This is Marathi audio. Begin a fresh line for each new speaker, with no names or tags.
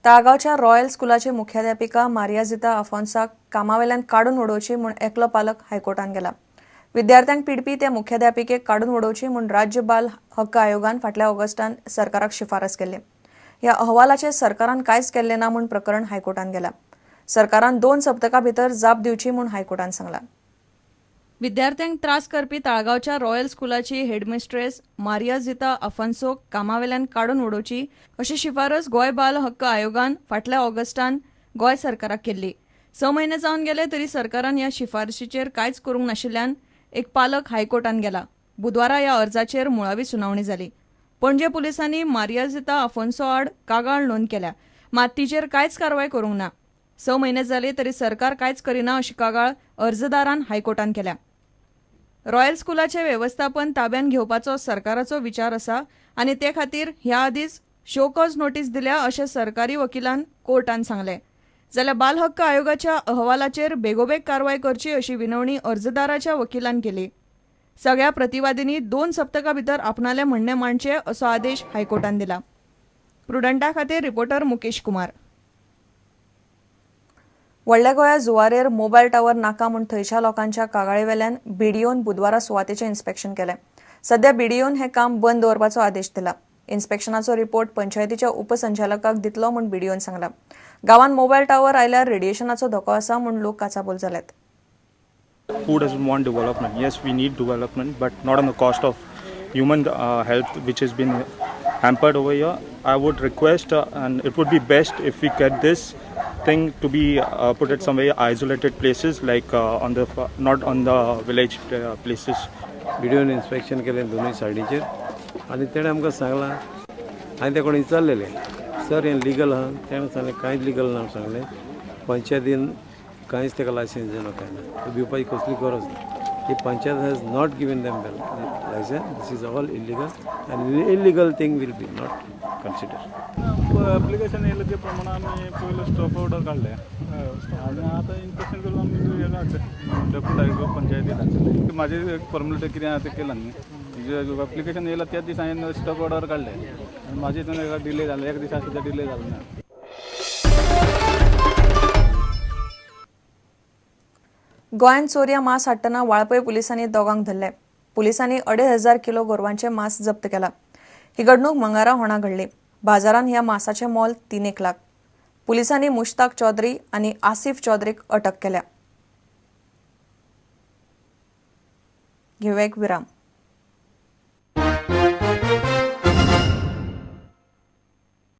ताळगावच्या रॉयल स्कुलाची मुख्याध्यापिका मारियाझिता आफोन्साक कामावेल्यान काडून उडोवची म्हूण एकलो पालक हायकोर्टान गेला. विद्यार्थ्यांक पिडपी त्या मुख्याध्यापिकेक काडून उडोवची म्हूण राज्य बाल हक्क आयोगान फाटल्या ऑगस्टान सरकाराक शिफारस केल्ली. ह्या अहवालाचेर सरकारान कांयच केल्लें ना म्हूण प्रकरण हायकोर्टान गेलां. सरकारान 2 सप्तकां भितर जाप दिवची म्हूण हायकोर्टान सांगलां. विद्यार्थ्यांक त्रास करपी ताळगावच्या रॉयल स्कुलाची हेडमिस्ट्रेस मारियाझिता आफोन्सोक कामावेल्यान काडून उडोवची अशी शिफारस गोंय बाल हक्क आयोगान फाटल्या ऑगस्टान गोंय सरकाराक केल्ली. 6 म्हयने जावन गेले तरी सरकारान ह्या शिफारशीचेर कांयच करूंक नाशिल्ल्यान एक पालक हायकोर्टान गेला. बुधवारा ह्या अर्जाचेर मुळावी सुनावणी जाली. पणजे पुलिसांनी मारियाझिता आफोन्सो आड कागाळ नोंद केल्या, मात तिचेर कांयच कारवाय करूंक ना. 6 म्हयने जाले तरी सरकार कांयच करिना अशी कागाळ अर्जदारान हायकोर्टान केल्या. रॉयल स्कुलाचे वेवस्थापन ताब्यान घेवपाचो सरकाराचो विचार आसा आनी ते खातीर ह्या आदींच शो कॉज नोटीस दिल्या अशें सरकारी वकिलान कोर्टान सांगलें. जाल्यार बाल हक्क आयोगाच्या अहवालाचेर बेगोबेग कारवाय करची अशी विनवणी अर्जदाराच्या वकिलान केली. सगळ्या प्रतिवादींनी 2 सप्तकां भितर आपणालें म्हणणें मांडचें असो आदेश हायकोर्टान दिला. प्रुडंटा खातीर रिपोर्टर मुकेश कुमार. व्हडल्या गोंया जुवारेर मोबायल टावर नाका म्हूण थंयच्या लोकांच्या कागाळीवेल्यान बीडीओन बुधवारा सुवातेचें इन्स्पेक्शन केलें. सध्या बीडीओन हें काम बंद दवरपाचो आदेश दिला. इन्स्पेक्शनाचो रिपोर्ट पंचायतीच्या उपसंचालकाक दितलो म्हूण बीडीओन सांगलां. गांवांत मोबायल टावर आयल्यार रेडिएशनाचो धोको आसा म्हूण लोक काचाबोल जाल्यात.
Who doesn't want development? Yes, we need development, but not on the cost of human health, which has been hampered over here. I would request, and it would be best if we get this thing to be put at some very isolated places, like on the not on the village places.
व्हिडिओन इन्स्पेक्शन केलें दोनूय सायडीचेर आनी तेणें आमकां सांगलां. हांवें तें कोण विचारलेलें, सर हें लिगल आहा? तेणें सांगलें कांयच लिगल ना सांगलें. पंचायतीन कांयच ताका लायसन्स दिना कांय ना, दिवपाची कसली गरज ना. ही panchayat has not given them license. This is all illegal आनी illegal thing will be not consider.
Application येयलें ते प्रमाणे आमी पयलो स्टॉप ऑर्डर काडले आनी आतां इन्स्पेक्शन करून आमी हें हाडलें डेप्युटी पंचायतीन हाडलें. म्हाजें एक फॉर्मेलिटी कितें आहा तें केलां न्ही. ॲप्लिकेशन येयलां त्याच दिसा हांवें स्टॉप ऑर्डर काडले आनी म्हाजे हितून डिले जालें, एक दिसा सुद्दां डिले जालें ना.
गोंयांत चोरया मांस हाडटना वाळपय पुलिसांनी दोगांक धरले. पुलिसांनी 2,500 किलो गोरवांचें मांस जप्त केलां. ही घडणूक मंगळारा होणा घडली. बाजारांत ह्या मांसाचें मोल 3 लाख. पुलिसांनी मुश्ताक चौधरी आनी आसिफ चौधरीक अटक केल्या. घेवया एक विराम.